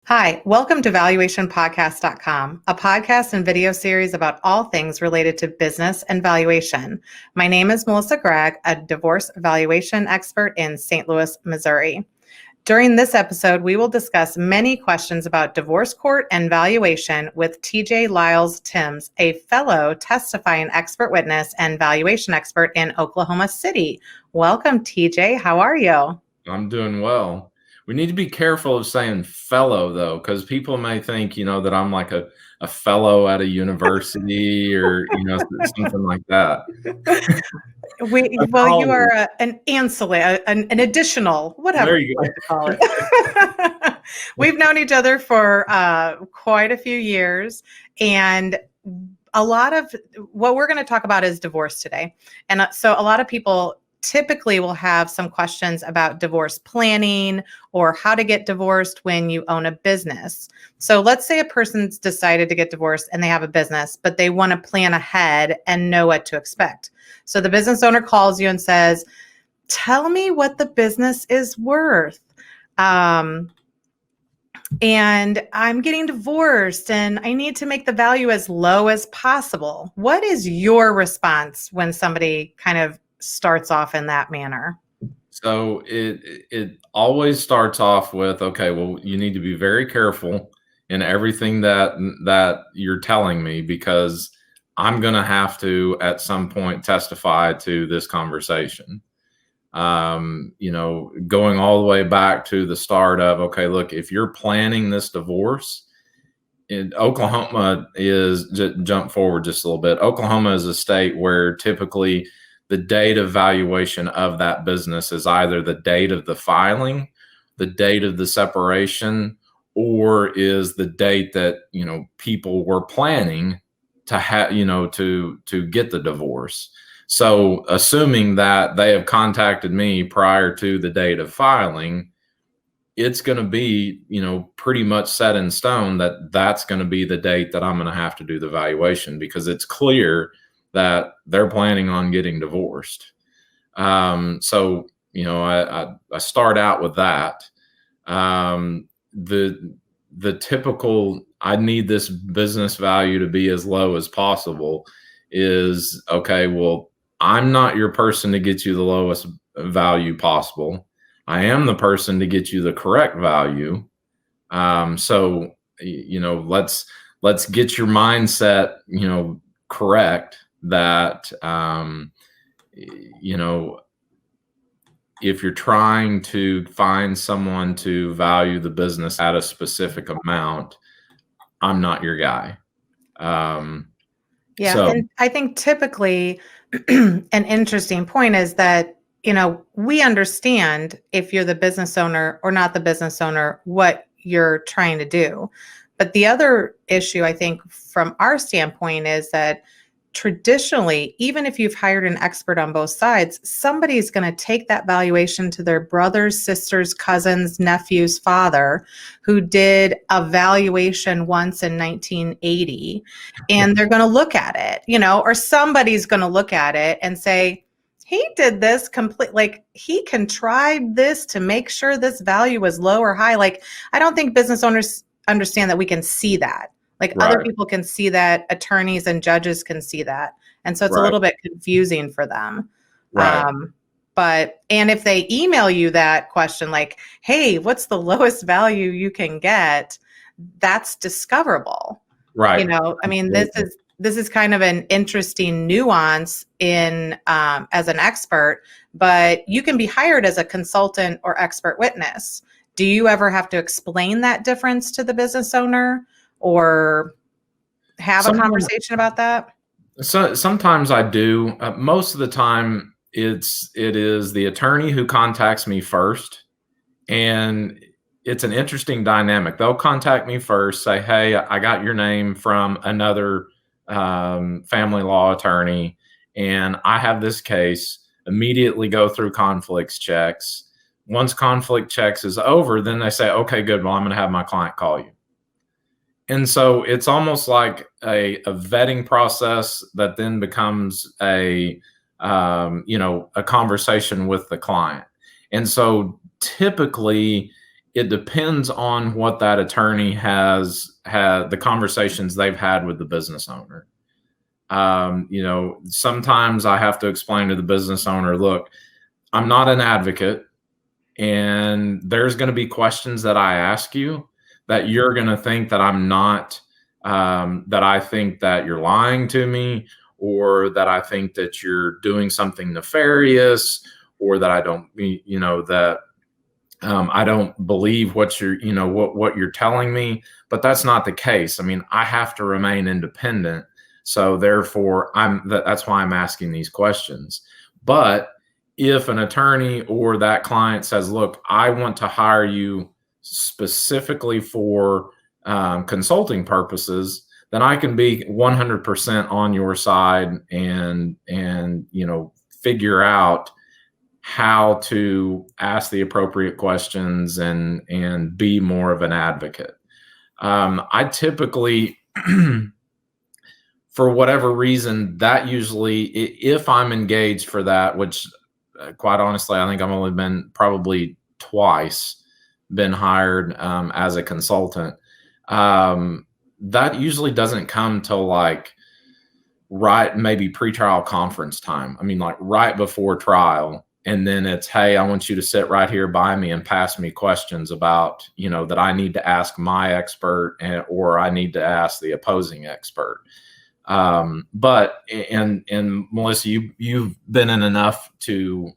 Hi, welcome to valuationpodcast.com, a podcast and video series about all things related to business and valuation. My name is Melissa Gragg, a divorce valuation expert in St. Louis, Missouri. During this episode, we will discuss many questions about divorce court and valuation with TJ Liles-Tims, a fellow testifying expert witness and valuation expert in Oklahoma City. Welcome, TJ. How are you? I'm doing well. We need to be careful of saying fellow, though, because people may think, that I'm like a fellow at a university or, something like that. You are an ancillary, an additional, whatever There you like to call it. We've known each other for quite a few years, and a lot of what we're going to talk about is divorce today. And so a lot of people typically will have some questions about divorce planning or how to get divorced when you own a business. So let's say a person's decided to get divorced and they have a business, but they want to plan ahead and know what to expect. So the business owner calls you and says, tell me what the business is worth. And I'm getting divorced and I need to make the value as low as possible. What is your response when somebody kind of starts off in that manner? So it always starts off with, okay, well, you need to be very careful in everything that you're telling me, because I'm going to have to at some point testify to this conversation. Going all the way back to the start of, okay, look, if you're planning this divorce, in Oklahoma jump forward just a little bit. Oklahoma is a state where typically the date of valuation of that business is either the date of the filing, the date of the separation, or is the date that, people were planning to have, to get the divorce. So assuming that they have contacted me prior to the date of filing, it's going to be, pretty much set in stone that that's going to be the date that I'm going to have to do the valuation, because it's clear that they're planning on getting divorced. So, I start out with that. The typical, I need this business value to be as low as possible is, okay, well, I'm not your person to get you the lowest value possible. I am the person to get you the correct value. So, let's get your mindset, correct. That, if you're trying to find someone to value the business at a specific amount, I'm not your guy. And I think typically an interesting point is that, we understand if you're the business owner or not the business owner, what you're trying to do. But the other issue, I think, from our standpoint is that traditionally, even if you've hired an expert on both sides, somebody's going to take that valuation to their brother's, sister's, cousin's, nephew's father, who did a valuation once in 1980. And they're going to look at it, or somebody's going to look at it and say, he did this he contrived this to make sure this value was low or high. Like, I don't think business owners understand that we can see that. Like, right. Other people can see that, attorneys and judges can see that. And so it's a little bit confusing for them. Right. And if they email you that question, like, hey, what's the lowest value you can get? That's discoverable. Right. This is kind of an interesting nuance in as an expert, but you can be hired as a consultant or expert witness. Do you ever have to explain that difference to the business owner? Or have a conversation about that? So sometimes I do. Most of the time, it is the attorney who contacts me first, and it's an interesting dynamic. They'll contact me first, say, "Hey, I got your name from another family law attorney, and I have this case." Immediately go through conflicts checks. Once conflict checks is over, then they say, "Okay, good. Well, I'm going to have my client call you." And so it's almost like a vetting process that then becomes a conversation with the client. And so typically it depends on what that attorney has had, the conversations they've had with the business owner. Sometimes I have to explain to the business owner, look, I'm not an advocate, and there's going to be questions that I ask you that you're going to think that I'm not, that I think that you're lying to me, or that I think that you're doing something nefarious, or that I don't, I don't believe what you're, what you're telling me. But that's not the case. I mean, I have to remain independent. So therefore, that's why I'm asking these questions. But if an attorney or that client says, look, I want to hire you specifically for consulting purposes, then I can be 100% on your side and figure out how to ask the appropriate questions and be more of an advocate. I typically, for whatever reason, that usually, if I'm engaged for that, which quite honestly, I think I've only been probably twice been hired as a consultant. That usually doesn't come till maybe pre-trial conference time. I mean, right before trial. And then it's, hey, I want you to sit right here by me and pass me questions about, that I need to ask my expert or I need to ask the opposing expert. But Melissa, you've been in enough to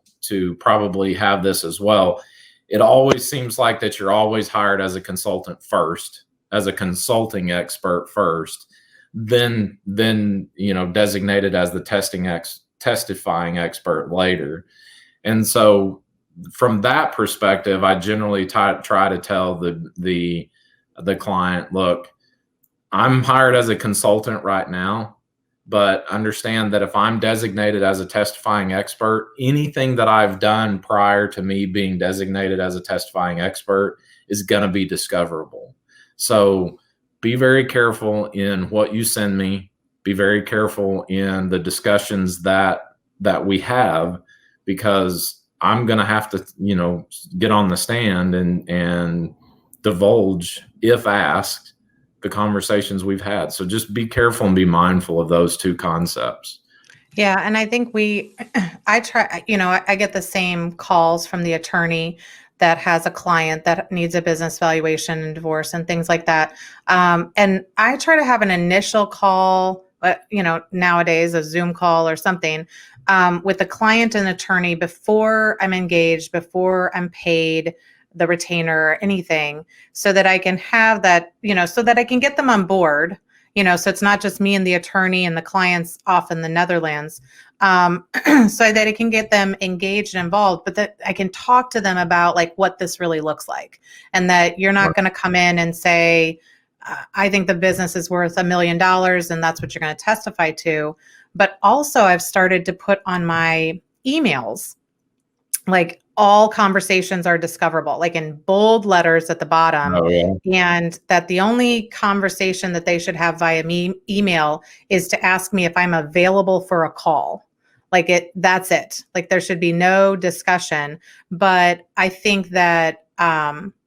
probably have this as well. It always seems like that you're always hired as a consultant first, as a consulting expert first, then designated as the testifying expert later. And so from that perspective, I generally try to tell the client, look, I'm hired as a consultant right now, but understand that if I'm designated as a testifying expert, anything that I've done prior to me being designated as a testifying expert is going to be discoverable. So be very careful in what you send me. Be very careful in the discussions that we have, because I'm going to have to, get on the stand and divulge, if asked, the conversations we've had. So just be careful and be mindful of those two concepts. Yeah. And I think I get the same calls from the attorney that has a client that needs a business valuation and divorce and things like that. And I try to have an initial call, nowadays a Zoom call or something, with the client and attorney before I'm engaged, before I'm paid the retainer or anything, so that I can have that, so that I can get them on board, so it's not just me and the attorney and the clients off in the Netherlands, so that I can get them engaged and involved, but that I can talk to them about what this really looks like, and that you're not going to come in and say, I think the business is worth $1 million and that's what you're going to testify to. But also I've started to put on my emails, all conversations are discoverable, in bold letters at the bottom. Oh, yeah. And that the only conversation that they should have via email is to ask me if I'm available for a call. That's it. There should be no discussion. But I think that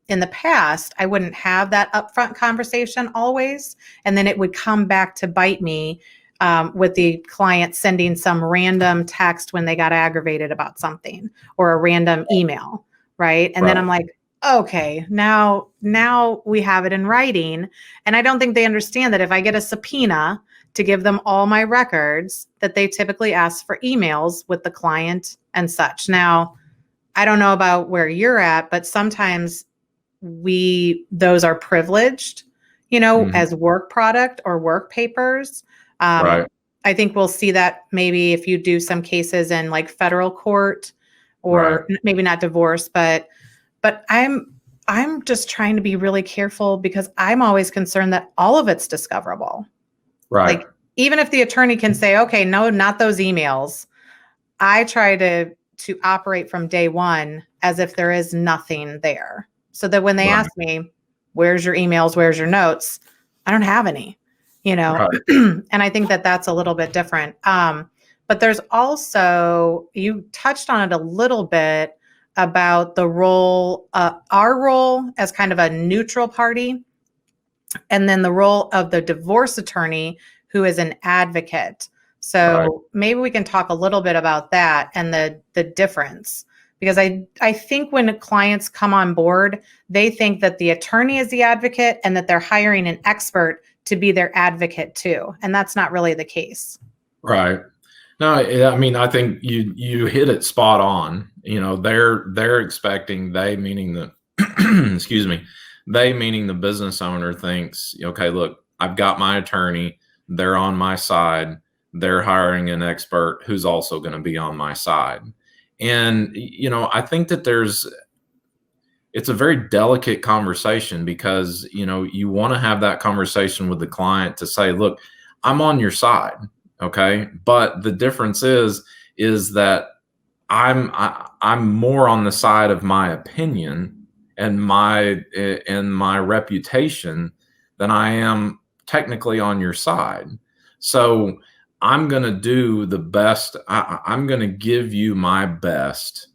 in the past, I wouldn't have that upfront conversation always. And then it would come back to bite me with the client sending some random text when they got aggravated about something, or a random email, right? And then I'm like, okay, now we have it in writing. And I don't think they understand that if I get a subpoena to give them all my records, that they typically ask for emails with the client and such. Now, I don't know about where you're at, but sometimes those are privileged, as work product or work papers. Right. I think we'll see that maybe if you do some cases in federal court, or maybe not divorce, but I'm just trying to be really careful, because I'm always concerned that all of it's discoverable. Right. Even if the attorney can say, okay, no, not those emails, I try to operate from day one as if there is nothing there, so that when they ask me, where's your emails, where's your notes, I don't have any. And I think that that's a little bit different. But there's also, you touched on it a little bit, about the role, our role as kind of a neutral party, and then the role of the divorce attorney who is an advocate. So maybe we can talk a little bit about that and the difference. Because I think when clients come on board, they think that the attorney is the advocate and that they're hiring an expert to be their advocate too. And that's not really the case. Right. No, I mean, I think you hit it spot on. They're expecting, they meaning the excuse me, they meaning the business owner thinks, okay, look, I've got my attorney, they're on my side, they're hiring an expert who's also going to be on my side. And, I think that it's a very delicate conversation because, you want to have that conversation with the client to say, look, I'm on your side. Okay. But the difference is that I'm more on the side of my opinion and my reputation than I am technically on your side. So I'm going to do the best. I'm going to give you my best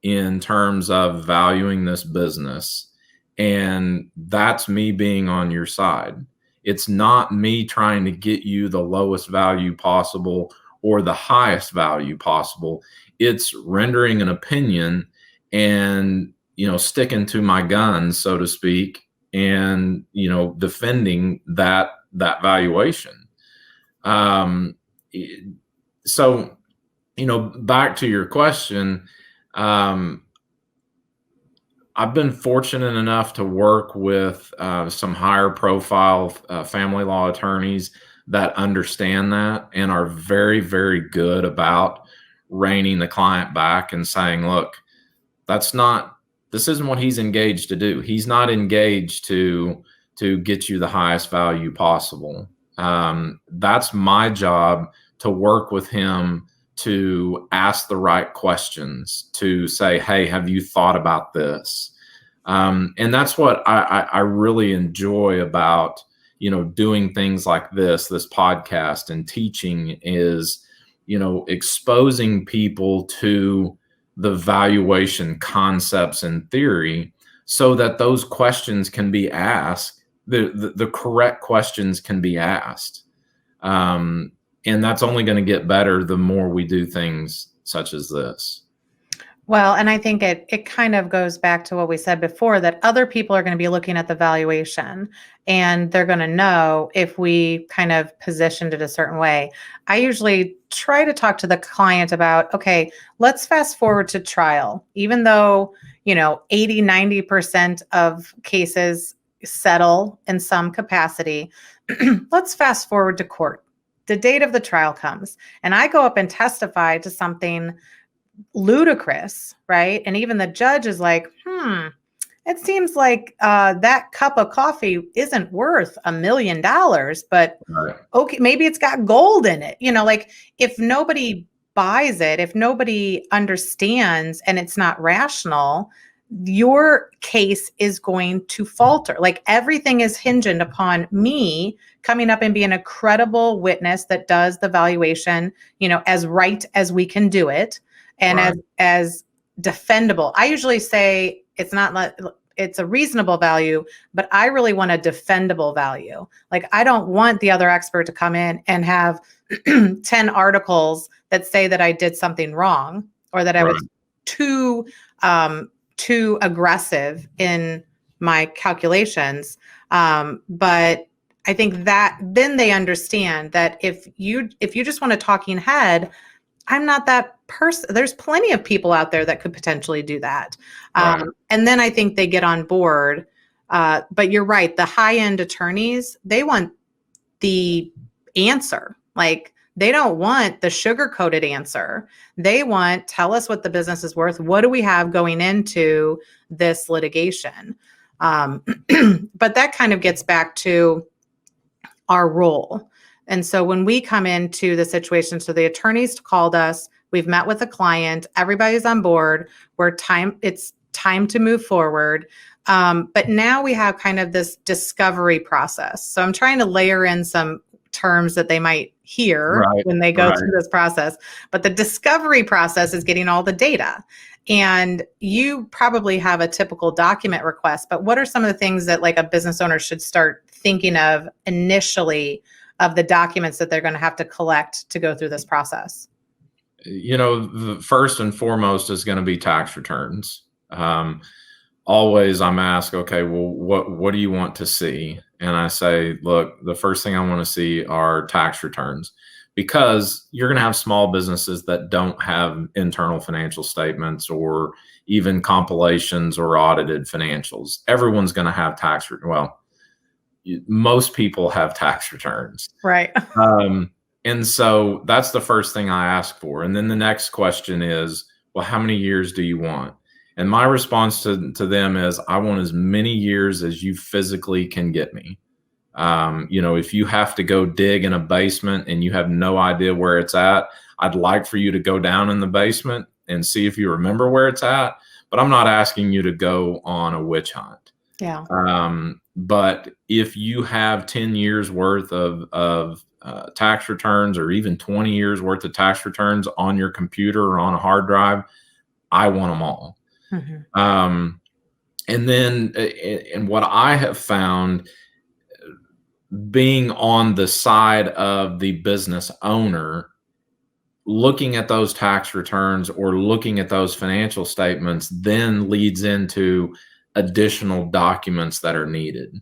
in terms of valuing this business. And that's me being on your side. It's not me trying to get you the lowest value possible or the highest value possible. It's rendering an opinion and, sticking to my guns, so to speak, and, defending that valuation. So, back to your question, I've been fortunate enough to work with some higher profile family law attorneys that understand that and are very, very good about reining the client back and saying, look, this isn't what he's engaged to do. He's not engaged to get you the highest value possible. That's my job, to work with him, to ask the right questions, to say, hey, have you thought about this? And that's what I really enjoy about, doing things like this podcast and teaching is, exposing people to the valuation concepts and theory so that those questions can be asked, the correct questions can be asked. And that's only going to get better the more we do things such as this. Well, and I think it kind of goes back to what we said before, that other people are going to be looking at the valuation and they're going to know if we kind of positioned it a certain way. I usually try to talk to the client about, okay, let's fast forward to trial. Even though, 80, 90% of cases settle in some capacity, let's fast forward to court. The date of the trial comes and I go up and testify to something ludicrous, right? And even the judge is like, it seems like that cup of coffee isn't worth $1 million, but okay, maybe it's got gold in it. Like if nobody buys it, if nobody understands and it's not rational, your case is going to falter. Like everything is hinged upon me coming up and being a credible witness that does the valuation, as right as we can do it. And as defendable. I usually say it's a reasonable value, but I really want a defendable value. Like I don't want the other expert to come in and have 10 articles that say that I did something wrong or that I was too aggressive in my calculations. But I think that then they understand that if you just want a talking head, I'm not that person. There's plenty of people out there that could potentially do that. And then I think they get on board. But you're right. The high-end attorneys, they want the answer. Like they don't want the sugar-coated answer. They want, tell us what the business is worth. What do we have going into this litigation? But that kind of gets back to our role. And so when we come into the situation, so the attorneys called us, we've met with the client, everybody's on board, it's time to move forward. But now we have kind of this discovery process. So I'm trying to layer in some terms that they might here when they go through this process, but the discovery process is getting all the data. And you probably have a typical document request, but what are some of the things that like a business owner should start thinking of initially of the documents that they're going to have to collect to go through this process? The first and foremost is going to be tax returns. Always I'm asked, okay, well, what do you want to see? And I say, look, the first thing I want to see are tax returns, because you're going to have small businesses that don't have internal financial statements or even compilations or audited financials. Everyone's going to have most people have tax returns. Right. And so that's the first thing I ask for. And then the next question is, well, how many years do you want? And my response to them is, I want as many years as you physically can get me. If you have to go dig in a basement and you have no idea where it's at, I'd like for you to go down in the basement and see if you remember where it's at. But I'm not asking you to go on a witch hunt. Yeah. But if you have 10 years worth of tax returns, or even 20 years worth of tax returns on your computer or on a hard drive, I want them all. Mm-hmm. And what I have found, being on the side of the business owner, looking at those tax returns or looking at those financial statements then leads into additional documents that are needed.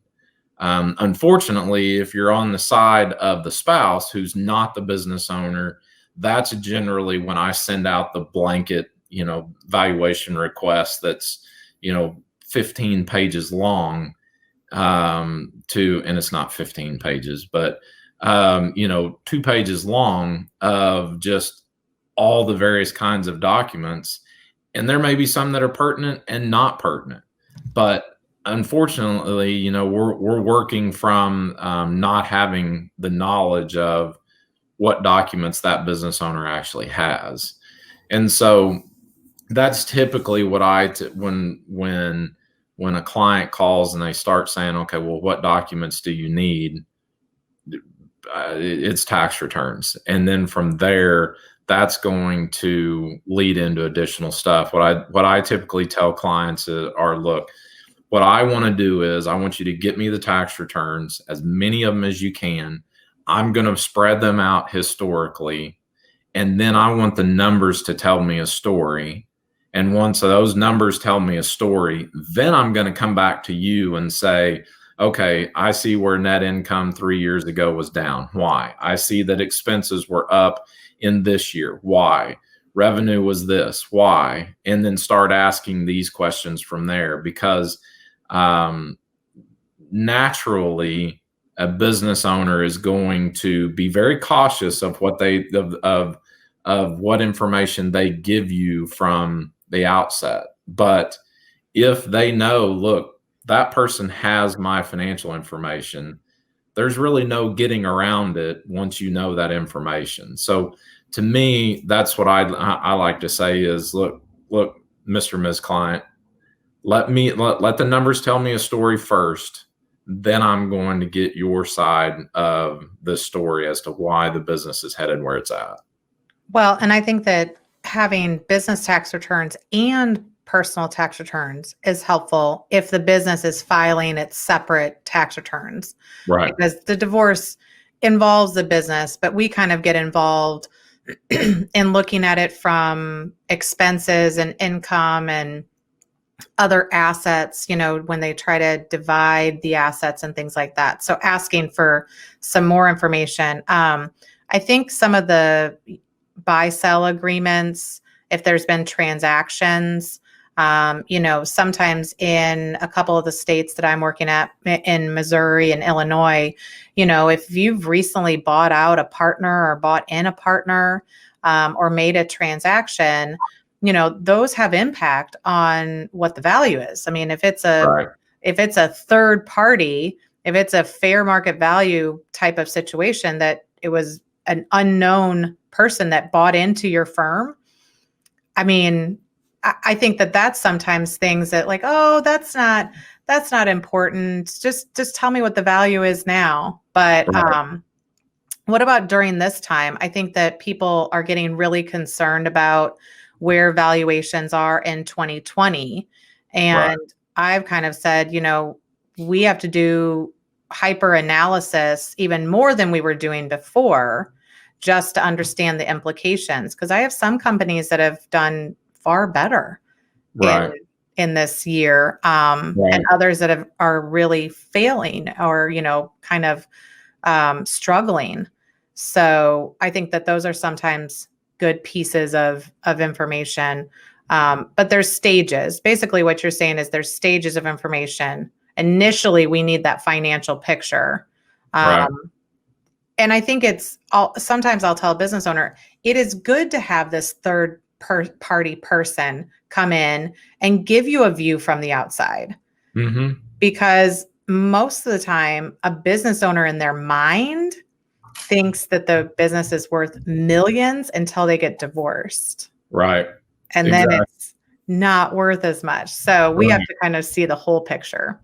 Unfortunately, if you're on the side of the spouse who's not the business owner, that's generally when I send out the blanket, valuation request that's, 15 pages long, and it's not 15 pages, but, 2 pages long of just all the various kinds of documents. And there may be some that are pertinent and not pertinent, but unfortunately, we're working from not having the knowledge of what documents that business owner actually has. And so that's typically what when a client calls and they start saying, okay, well, what documents do you need? It's tax returns. And then from there, that's going to lead into additional stuff. What I typically tell clients are, look, what I want to do is I want you to get me the tax returns, as many of them as you can. I'm going to spread them out historically. And then I want the numbers to tell me a story. And once those numbers tell me a story, then I'm going to come back to you and say, okay, I see where net income 3 years ago was down. Why? I see that expenses were up in this year. Why? Revenue was this. Why? And then start asking these questions from there, because naturally a business owner is going to be very cautious of what of what information they give you from the outset. But if they know, look, that person has my financial information, there's really no getting around it once you know that information. So to me, that's what I like to say is, look, Mr. and Ms. Client, let the numbers tell me a story first. Then I'm going to get your side of the story as to why the business is headed where it's at. Well, and I think that having business tax returns and personal tax returns is helpful if the business is filing its separate tax returns. Right. Because the divorce involves the business, but we kind of get involved in looking at it from expenses and income and other assets, when they try to divide the assets and things like that. So asking for some more information. I think some of the buy-sell agreements, if there's been transactions, sometimes in a couple of the states that I'm working at in Missouri and Illinois, if you've recently bought out a partner or bought in a partner, or made a transaction, those have impact on what the value is. I mean, if it's a third party, if it's a fair market value type of situation, that it was an unknown person that bought into your firm, I mean, I think that that's sometimes things that like, oh, that's not important. Just tell me what the value is now. But What about during this time? I think that people are getting really concerned about where valuations are in 2020. And Right. I've kind of said, we have to do hyper analysis even more than we were doing before, just to understand the implications. Because I have some companies that have done far better Right. in this year, and others that are really failing or, kind of struggling. So I think that those are sometimes good pieces of information. But there's stages. Basically, what you're saying is there's stages of information. Initially, we need that financial picture. Right. And I think sometimes I'll tell a business owner, it is good to have this third party person come in and give you a view from the outside. Mm-hmm. Because most of the time, a business owner in their mind thinks that the business is worth millions until they get divorced. Right. And then it's not worth as much. So we have to kind of see the whole picture.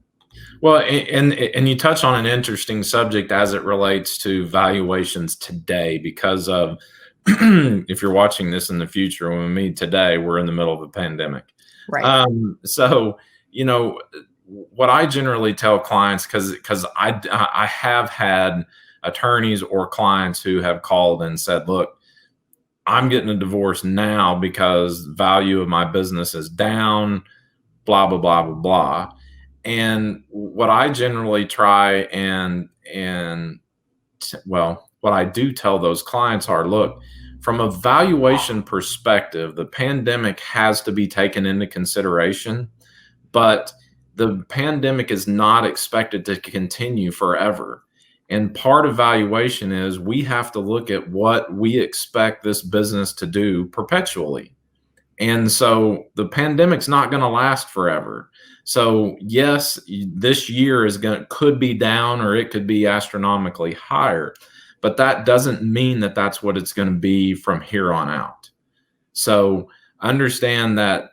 Well, and you touch on an interesting subject as it relates to valuations today, because of if you're watching this in the future, when we meet today, we're in the middle of a pandemic. Right. So, what I generally tell clients, because I have had attorneys or clients who have called and said, look, I'm getting a divorce now because value of my business is down, blah, blah, blah, blah, blah. And what I generally try what I do tell those clients are, look, from a valuation perspective, the pandemic has to be taken into consideration, but the pandemic is not expected to continue forever. And part of valuation is we have to look at what we expect this business to do perpetually. And so the pandemic's not going to last forever. So yes, this year could be down, or it could be astronomically higher, but that doesn't mean that that's what it's going to be from here on out. So understand that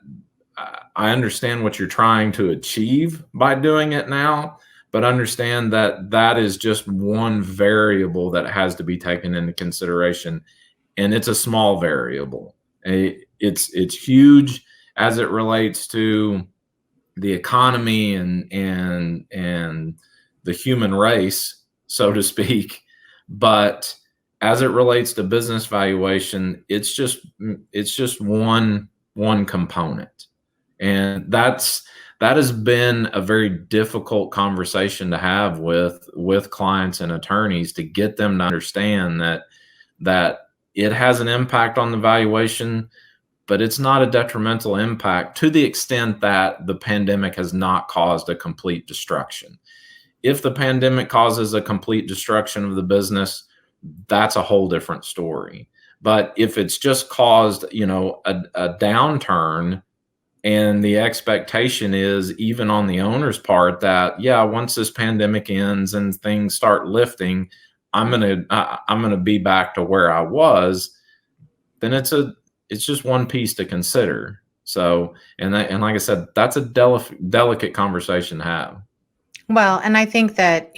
I understand what you're trying to achieve by doing it now, but understand that that is just one variable that has to be taken into consideration, and it's a small variable. It's huge as it relates to the economy and the human race, so to speak. But as it relates to business valuation, it's just one component. And that has been a very difficult conversation to have with clients and attorneys, to get them to understand that it has an impact on the valuation, but it's not a detrimental impact to the extent that the pandemic has not caused a complete destruction. If the pandemic causes a complete destruction of the business, that's a whole different story. But if it's just caused, a downturn, and the expectation is, even on the owner's part, that, yeah, once this pandemic ends and things start lifting, I'm gonna be back to where I was, then it's just one piece to consider. So, and like I said, that's a delicate conversation to have. Well, and I think that,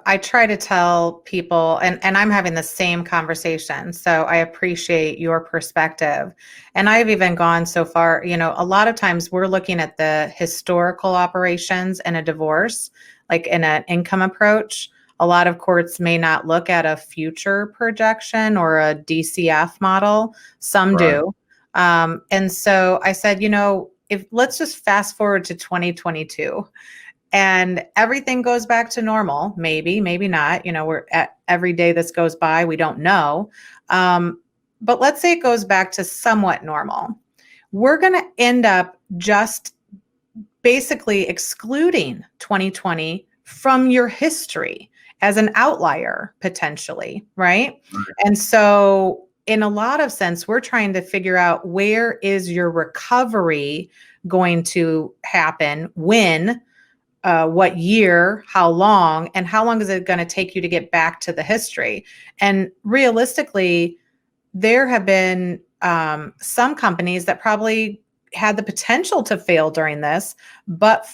I try to tell people, and I'm having the same conversation. So I appreciate your perspective. And I've even gone so far, a lot of times we're looking at the historical operations in a divorce, like in an income approach. A lot of courts may not look at a future projection or a DCF model. Some do. And so I said, let's just fast forward to 2022. And everything goes back to normal, maybe not, we're at every day this goes by, we don't know. But let's say it goes back to somewhat normal. We're going to end up just basically excluding 2020 from your history as an outlier, potentially, right? And so in a lot of sense, we're trying to figure out, where is your recovery going to happen, when, what year, how long, and how long is it going to take you to get back to the history? And realistically, there have been some companies that probably had the potential to fail during this, but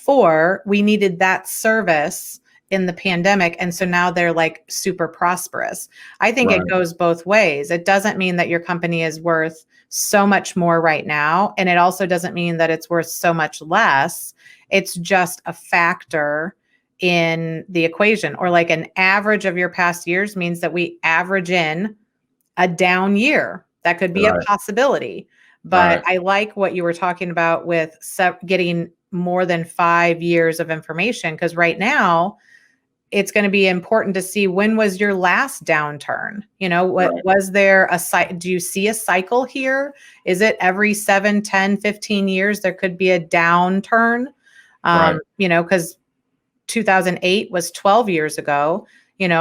we needed that service in the pandemic, and so now they're like super prosperous. I think it goes both ways. It doesn't mean that your company is worth so much more right now, and it also doesn't mean that it's worth so much less. It's just a factor in the equation, or like an average of your past years means that we average in a down year. That could be a possibility. But I like what you were talking about with getting more than 5 years of information, because right now it's going to be important to see, when was your last downturn? Was there do you see a cycle here? Is it every 7, 10, 15 years there could be a downturn? Because 2008 was 12 years ago,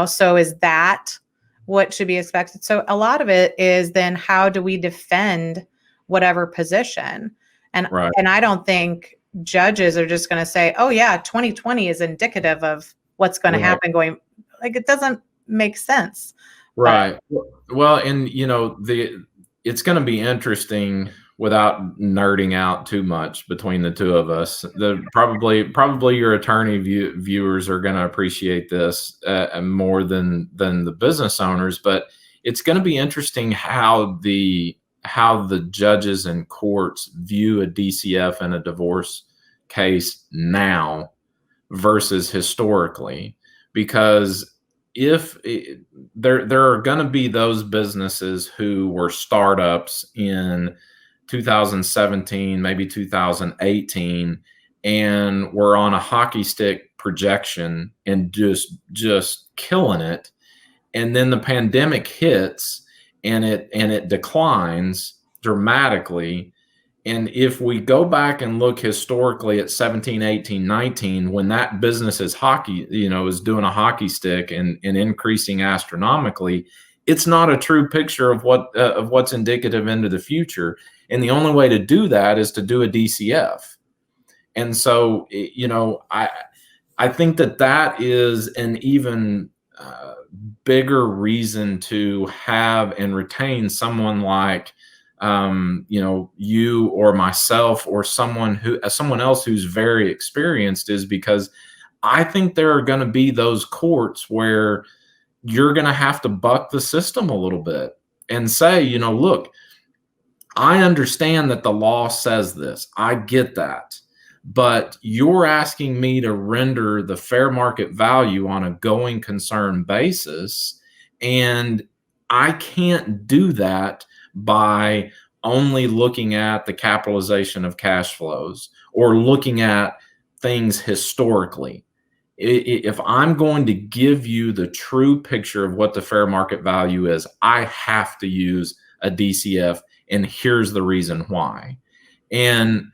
so is that what should be expected? So a lot of it is then, how do we defend whatever position? And I don't think judges are just going to say, oh yeah, 2020 is indicative of what's going to happen going, like, it doesn't make sense. Right. Well, and it's going to be interesting, without nerding out too much between the two of us. Probably your attorney viewers are going to appreciate this more than the business owners, but it's going to be interesting how the judges and courts view a DCF in a divorce case now versus historically, because there are going to be those businesses who were startups in 2017, maybe 2018, and were on a hockey stick projection and just killing it. And then the pandemic hits and it declines dramatically. And if we go back and look historically at 17, 18, 19, when that business is is doing a hockey stick and increasing astronomically, it's not a true picture of what's indicative into the future. And the only way to do that is to do a DCF. And so, I think that is an even bigger reason to have and retain someone like you or myself, or someone else who's very experienced, is because I think there are going to be those courts where you're going to have to buck the system a little bit and say, look, I understand that the law says this. I get that. But you're asking me to render the fair market value on a going concern basis, and I can't do that by only looking at the capitalization of cash flows or looking at things historically. If I'm going to give you the true picture of what the fair market value is, I have to use a DCF, and here's the reason why. And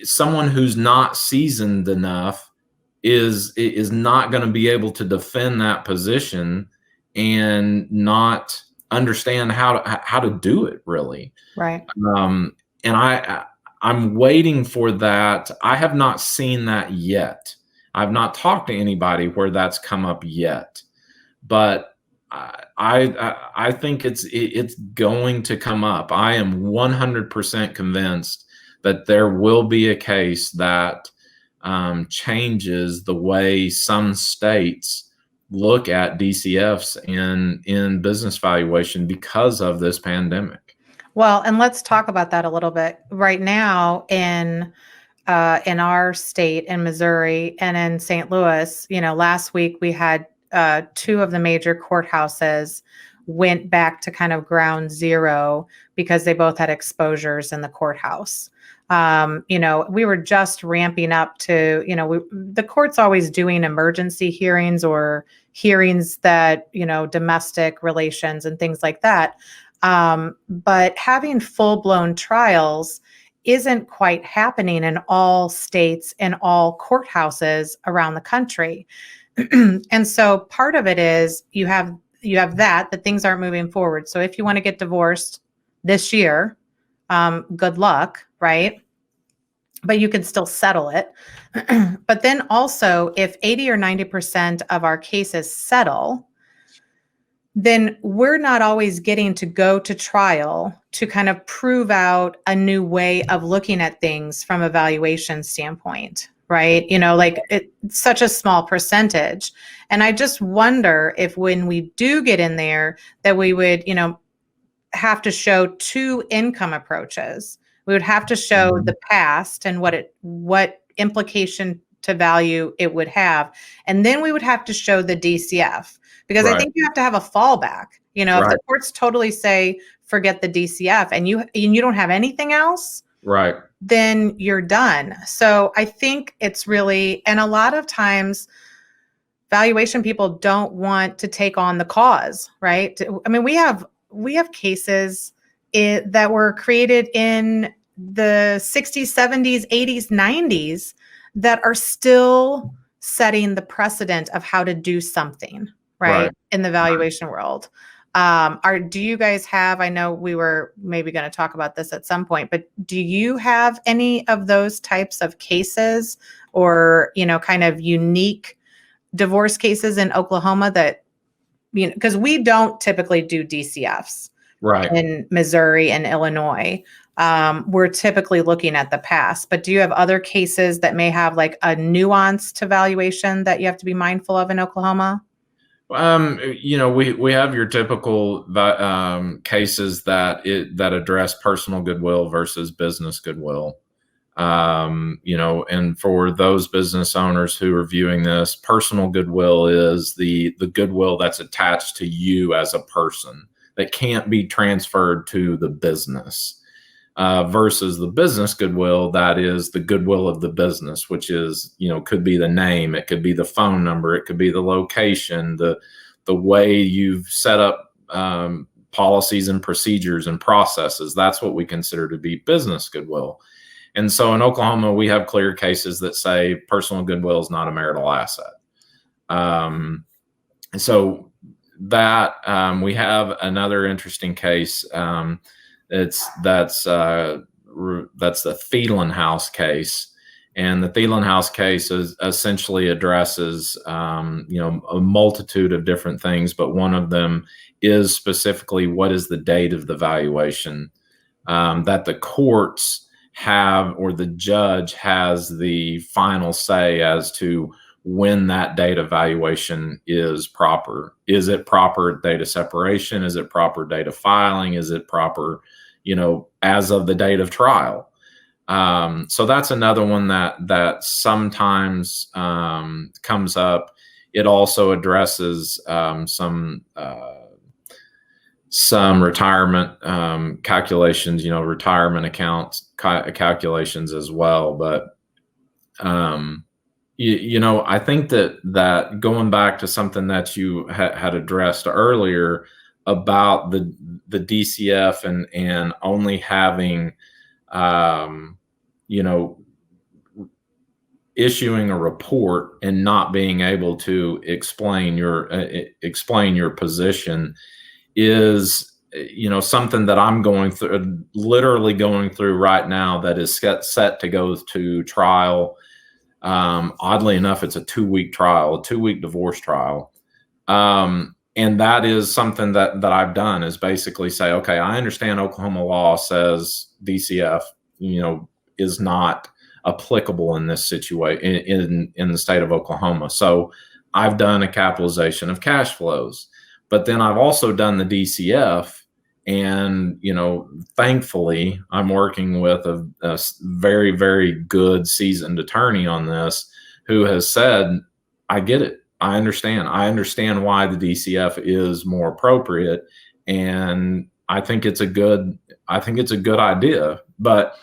someone who's not seasoned enough is not going to be able to defend that position and not understand how to do it really. Right. And I'm waiting for that. I have not seen that yet. I've not talked to anybody where that's come up yet, but I think it's going to come up. I am 100% convinced that there will be a case that changes the way some states look at DCFs in business valuation because of this pandemic. Well, and let's talk about that a little bit. Right now in our state, in Missouri and in St. Louis, last week we had 2 of the major courthouses went back to kind of ground zero because they both had exposures in the courthouse. We were just ramping up to, the court's always doing emergency hearings or hearings that, domestic relations and things like that. But having full-blown trials isn't quite happening in all states and all courthouses around the country. And so part of it is you have that things aren't moving forward. So if you want to get divorced this year, good luck, right? But you can still settle it. But then also, if 80 or 90% of our cases settle, then we're not always getting to go to trial to kind of prove out a new way of looking at things from a valuation standpoint, right? Like it's such a small percentage. And I just wonder if when we do get in there that we would, have to show two income approaches. We would have to show the past and what implication to value it would have. And then we would have to show the DCF, because I think you have to have a fallback. If the courts totally say, forget the DCF and you don't have anything else, right, then you're done. So I think it's really, and a lot of times valuation people don't want to take on the cause, right? I mean, we have cases that were created in the 60s, 70s, 80s, 90s that are still setting the precedent of how to do something, right? In the valuation world. Do you guys have, I know we were maybe going to talk about this at some point, but do you have any of those types of cases or, kind of unique divorce cases in Oklahoma that, because we don't typically do DCFs in Missouri and Illinois. We're typically looking at the past, but do you have other cases that may have like a nuance to valuation that you have to be mindful of in Oklahoma? We have your typical cases that address personal goodwill versus business goodwill. And for those business owners who are viewing this, personal goodwill is the goodwill that's attached to you as a person that can't be transferred to the business. Versus the business goodwill, that is the goodwill of the business, which is, could be the name, it could be the phone number, it could be the location, the way you've set up policies and procedures and processes. That's what we consider to be business goodwill. And so in Oklahoma, we have clear cases that say personal goodwill is not a marital asset. So that we have another interesting case. That's the Thielen House case, and the Thielen House case essentially addresses a multitude of different things, but one of them is specifically what is the date of the valuation that the courts have, or the judge has the final say as to when that date of valuation is proper. Is it proper date of separation? Is it proper date of filing? Is it proper, as of the date of trial? So that's another one that sometimes comes up. It also addresses some retirement calculations, retirement accounts calculations as well. But I think that going back to something that you had addressed earlier about the DCF and only having issuing a report and not being able to explain your position is something that I'm literally going through right now, that is set to go to trial. Oddly enough, it's a 2-week trial, a 2-week divorce trial. And that is something that I've done, is basically say, okay, I understand Oklahoma law says DCF, is not applicable in this situation in the state of Oklahoma. So I've done a capitalization of cash flows, but then I've also done the DCF, and, thankfully I'm working with a very, very good seasoned attorney on this, who has said, I get it. I understand why the DCF is more appropriate. And I think it's a good idea. But,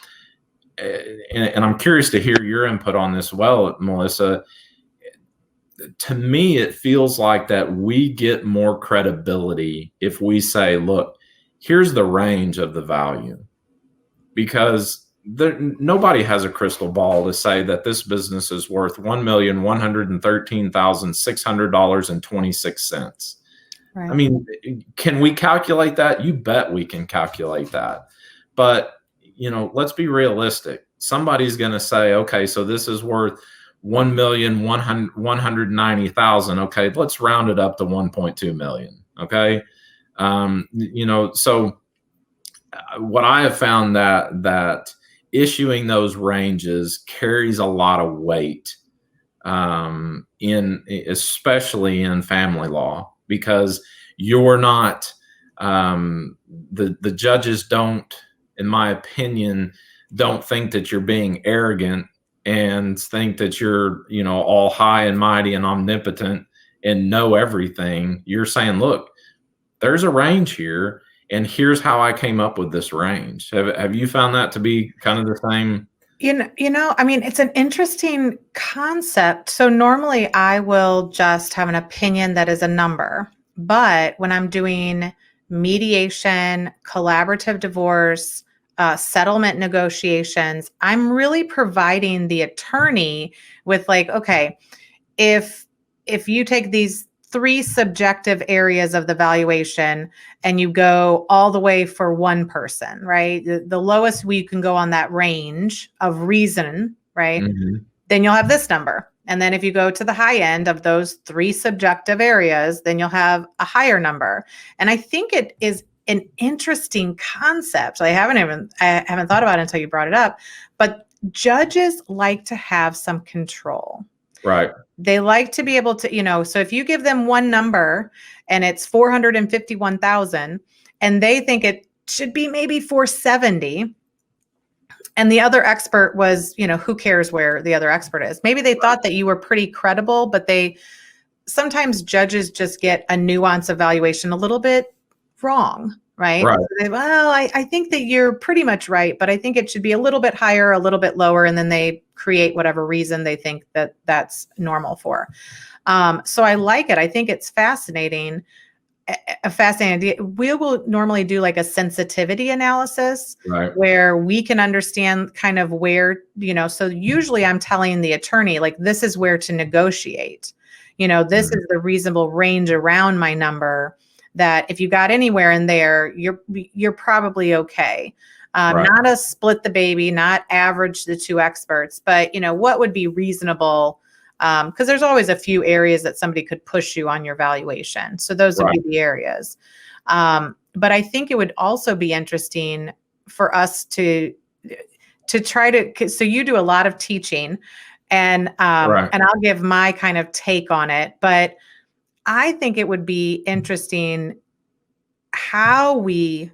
and I'm curious to hear your input on this. Well, Melissa, to me, it feels like that we get more credibility if we say, look, here's the range of the value, because nobody has a crystal ball to say that this business is worth $1,113,600.26. Right. I mean, can we calculate that? You bet we can calculate that. But, let's be realistic. Somebody's going to say, okay, so this is worth $1,190,000. Okay, let's round it up to 1.2 million. Okay. So what I have found that issuing those ranges carries a lot of weight, especially in family law, because you're not, the judges don't, in my opinion, don't think that you're being arrogant and think that you're, all high and mighty and omnipotent and know everything. You're saying, look, there's a range here, and here's how I came up with this range. Have you found that to be kind of the same? It's an interesting concept. So normally I will just have an opinion that is a number, but when I'm doing mediation, collaborative divorce, settlement negotiations, I'm really providing the attorney with like, okay, if you take these 3 subjective areas of the valuation and you go all the way for one person, right? The lowest we can go on that range of reason, right? Mm-hmm. Then you'll have this number. And then if you go to the high end of those 3 subjective areas, then you'll have a higher number. And I think it is an interesting concept. I haven't thought about it until you brought it up, but judges like to have some control. Right. They like to be able to, so if you give them one number and it's 451,000 and they think it should be maybe 470, and the other expert was, who cares where the other expert is? Maybe they thought that you were pretty credible, but sometimes judges just get a nuance of valuation a little bit wrong, right? So I think that you're pretty much right, but I think it should be a little bit higher, a little bit lower, and then they create whatever reason they think that that's normal for. So I like it. I think it's fascinating. A fascinating idea. We will normally do like a sensitivity analysis, right, where we can understand kind of where, so usually I'm telling the attorney, like, this is where to negotiate. This is the reasonable range around my number, that if you got anywhere in there, you're probably okay. Right. Not a split the baby, not average the 2 experts, but what would be reasonable? Because there's always a few areas that somebody could push you on your valuation. So those would be the areas. But I think it would also be interesting for us to try to, so you do a lot of teaching, and I'll give my kind of take on it, but I think it would be interesting how we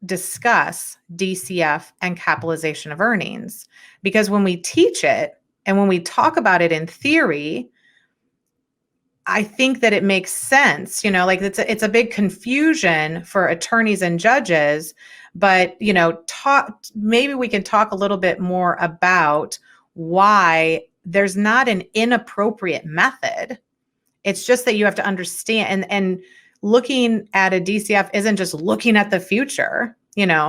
discuss DCF and capitalization of earnings, because when we teach it and when we talk about it in theory, I think that it makes sense. Like it's a big confusion for attorneys and judges, but maybe we can talk a little bit more about why there's not an inappropriate method. It's just that you have to understand, and looking at a DCF isn't just looking at the future,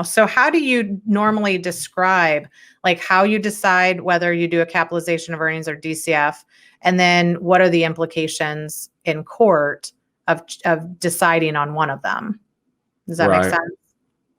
So how do you normally describe like how you decide whether you do a capitalization of earnings or DCF? And then what are the implications in court of deciding on one of them? Does that make sense?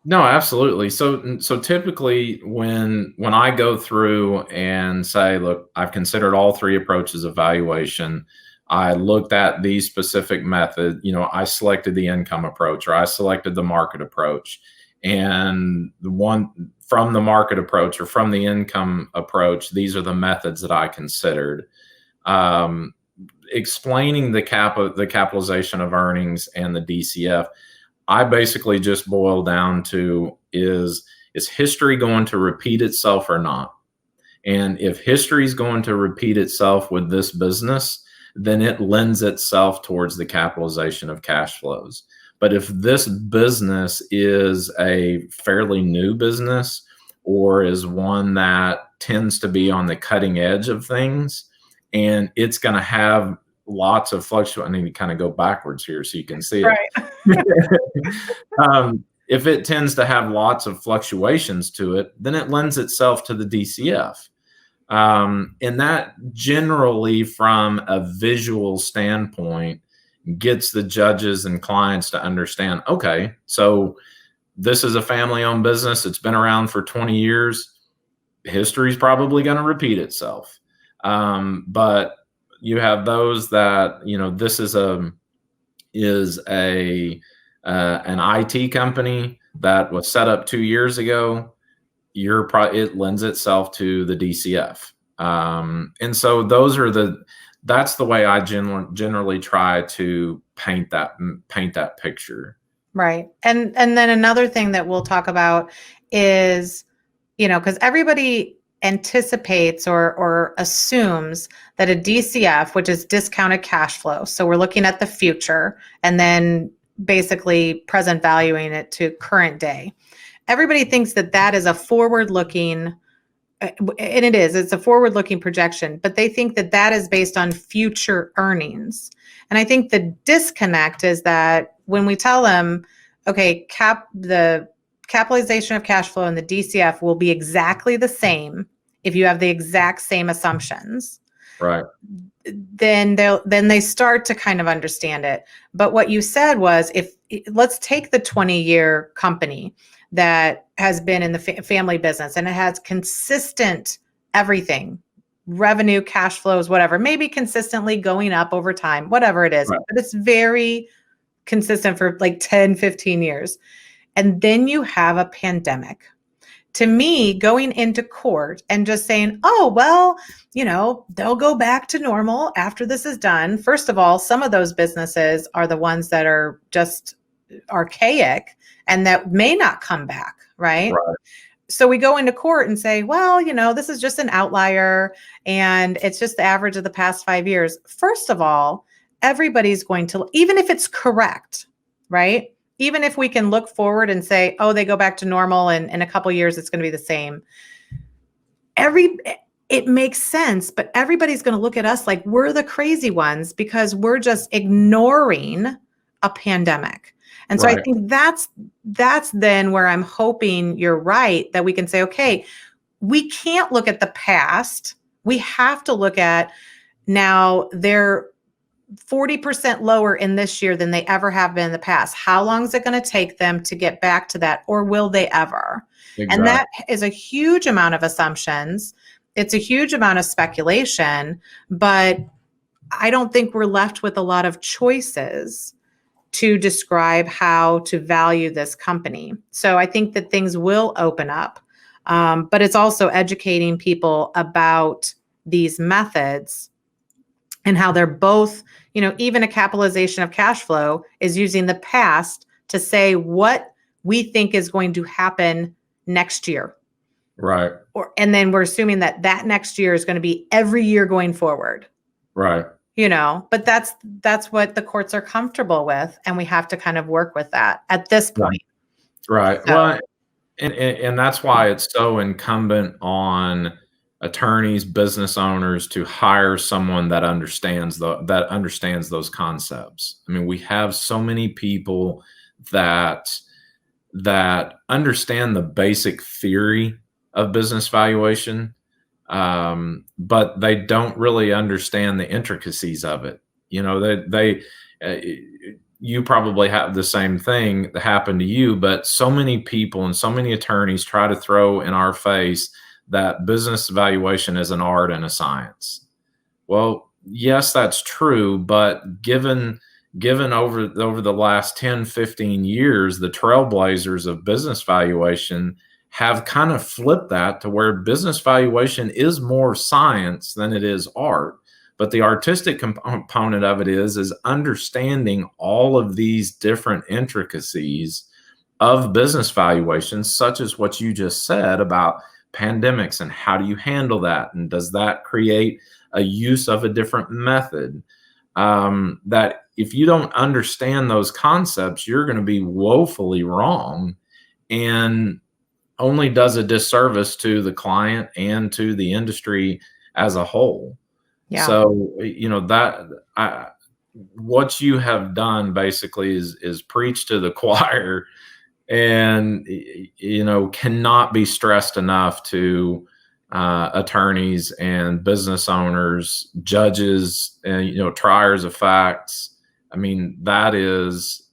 No, absolutely. So typically when I go through and say, look, I've considered all 3 approaches of valuation, I looked at the specific method, I selected the income approach, or I selected the market approach. And the one from the market approach or from the income approach, these are the methods that I considered. Explaining the capitalization of earnings and the DCF, I basically just boil down to is history going to repeat itself or not? And if history is going to repeat itself with this business, then it lends itself towards the capitalization of cash flows. But if this business is a fairly new business, or is one that tends to be on the cutting edge of things, and it's going to have lots of fluctuation. I need to kind of go backwards here so you can see it. Right. If it tends to have lots of fluctuations to it, then it lends itself to the DCF. And that generally, from a visual standpoint, gets the judges and clients to understand, okay, so this is a family-owned business. It's been around for 20 years. History is probably going to repeat itself. But you have those that, this is an IT company that was set up 2 years ago. it lends itself to the DCF. And so that's the way I generally try to paint that picture. Right. And then another thing that we'll talk about is, because everybody anticipates or assumes that a DCF, which is discounted cash flow, so we're looking at the future and then basically present valuing it to current day. Everybody thinks that is a forward-looking, and it's a forward-looking projection, but they think that is based on future earnings. And I think the disconnect is that when we tell them, okay, the capitalization of cash flow and the DCF will be exactly the same if you have the exact same assumptions, right? Then they start to kind of understand it. But what you said was, let's take the 20-year company that has been in the family business and it has consistent everything, revenue, cash flows, whatever, maybe consistently going up over time, whatever it is, right. But it's very consistent for like 10, 15 years. And then you have a pandemic. To me, going into court and just saying, oh, well, they'll go back to normal after this is done. First of all, some of those businesses are the ones that are just archaic and that may not come back, right? So we go into court and say, well, this is just an outlier and it's just the average of the past 5 years. First of all, everybody's going to, even if it's correct, right? Even if we can look forward and say, oh, they go back to normal and in a couple of years, it's going to be the same. It makes sense, but everybody's going to look at us like we're the crazy ones because we're just ignoring a pandemic. And so right. I think that's then where I'm hoping you're right, that we can say, okay, we can't look at the past. We have to look at now they're 40% lower in this year than they ever have been in the past. How long is it going to take them to get back to that, or will they ever? Exactly. And that is a huge amount of assumptions. It's a huge amount of speculation, but I don't think we're left with a lot of choices to describe how to value this company. So I think that things will open up, but it's also educating people about these methods and how they're both, even a capitalization of cash flow is using the past to say what we think is going to happen next year. Right. And then we're assuming that next year is going to be every year going forward. Right. But that's what the courts are comfortable with. And we have to kind of work with that at this point. Right. So, well, and that's why it's so incumbent on attorneys, business owners to hire someone that understands those concepts. I mean, we have so many people that understand the basic theory of business valuation, but they don't really understand the intricacies of it. You probably have the same thing that happened to you, but so many people and so many attorneys try to throw in our face that business valuation is an art and a science. Well, yes, that's true. But given over the last 10, 15 years, the trailblazers of business valuation have kind of flipped that to where business valuation is more science than it is art. But the artistic component of it is understanding all of these different intricacies of business valuation, such as what you just said about pandemics and how do you handle that, and does that create a use of a different method? That if you don't understand those concepts, you're going to be woefully wrong, and only does a disservice to the client and to the industry as a whole. Yeah. So what you have done basically is preach to the choir. And, cannot be stressed enough to attorneys and business owners, judges, and, triers of facts. I mean, that is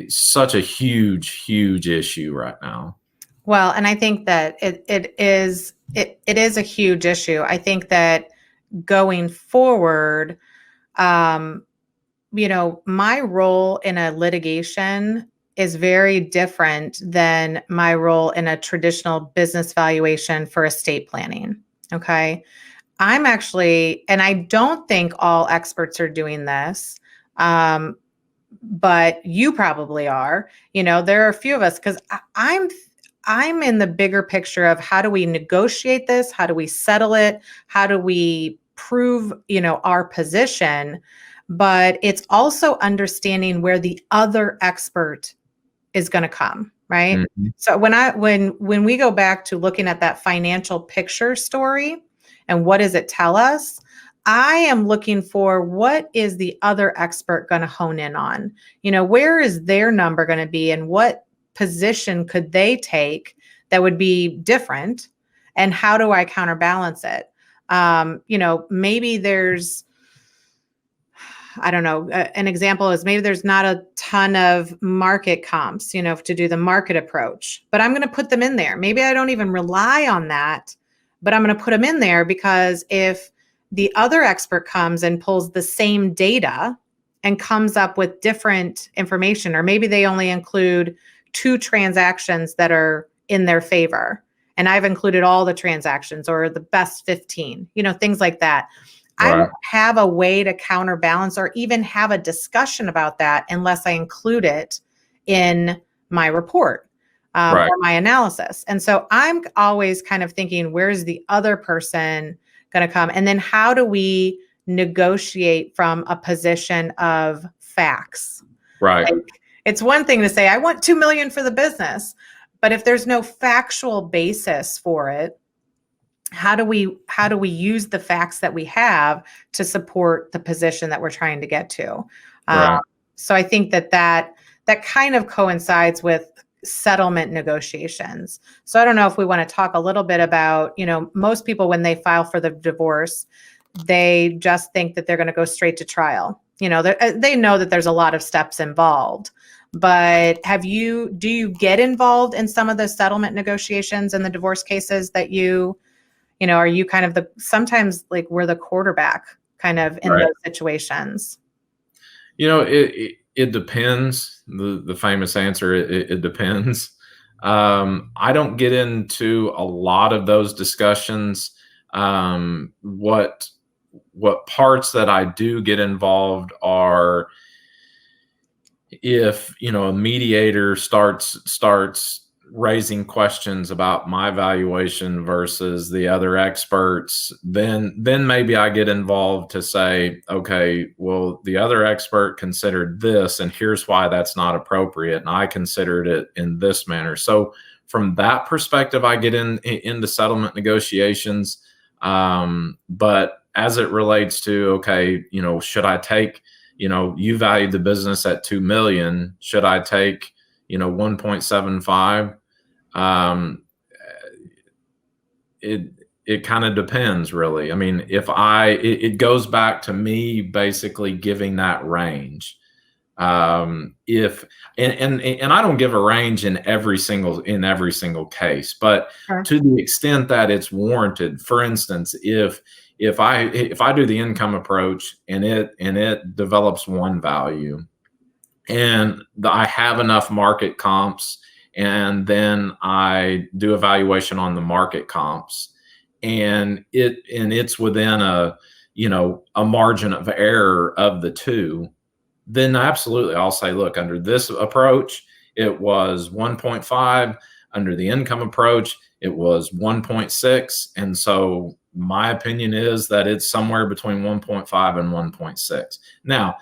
such a huge, huge issue right now. Well, and I think that it is a huge issue. I think that going forward, my role in a litigation is very different than my role in a traditional business valuation for estate planning. Okay. I'm actually, and I don't think all experts are doing this, but you probably are. There are a few of us, because I'm in the bigger picture of how do we negotiate this? How do we settle it? How do we prove, our position? But it's also understanding where the other expert is going to come, right? Mm-hmm. So when we go back to looking at that financial picture story and what does it tell us, I am looking for what is the other expert going to hone in on? Where is their number going to be, and what position could they take that would be different, and how do I counterbalance it? Maybe there's, I don't know, an example is maybe there's not a ton of market comps, to do the market approach, but I'm going to put them in there. Maybe I don't even rely on that, but I'm going to put them in there, because if the other expert comes and pulls the same data and comes up with different information, or maybe they only include 2 transactions that are in their favor, and I've included all the transactions, or the best 15, things like that. Right. I don't have a way to counterbalance or even have a discussion about that unless I include it in my report or my analysis. And so I'm always kind of thinking, where's the other person going to come? And then how do we negotiate from a position of facts? Right. Like, it's one thing to say, I want $2 million for the business, but if there's no factual basis for it, how do we use the facts that we have to support the position that we're trying to get to? Right. So I think that kind of coincides with settlement negotiations. So I don't know if we want to talk a little bit about, most people, when they file for the divorce, they just think that they're going to go straight to trial. They know that there's a lot of steps involved. But do you get involved in some of the settlement negotiations in the divorce cases that are you kind of sometimes like we're the quarterback kind of in those situations? It depends. The famous answer, it depends. I don't get into a lot of those discussions. What parts that I do get involved are if, a mediator starts raising questions about my valuation versus the other experts, then maybe I get involved to say, okay, well, the other expert considered this, and here's why that's not appropriate, and I considered it in this manner. So from that perspective, I get into settlement negotiations. But as it relates to, okay, should I take, you valued the business at 2 million, should I take 1.75? It kind of depends, really. I mean, it goes back to me basically giving that range. If I don't give a range in every single case, but to the extent that it's warranted. For instance, if I do the income approach and it develops one value, and I have enough market comps, and then I do a valuation on the market comps, and it's within a margin of error of the two, then absolutely I'll say, look, under this approach, it was 1.5. Under the income approach, it was 1.6. And so my opinion is that it's somewhere between 1.5 and 1.6. Now,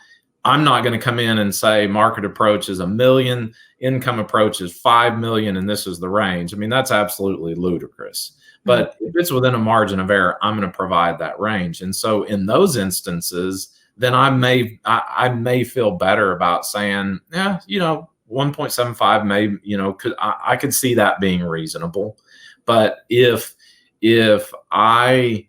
I'm not going to come in and say market approach is $1 million, income approach is 5 million, and this is the range. I mean, that's absolutely ludicrous. But if it's within a margin of error, I'm going to provide that range. And so in those instances, then I may feel better about saying, 1.75 may, I could see that being reasonable. But if I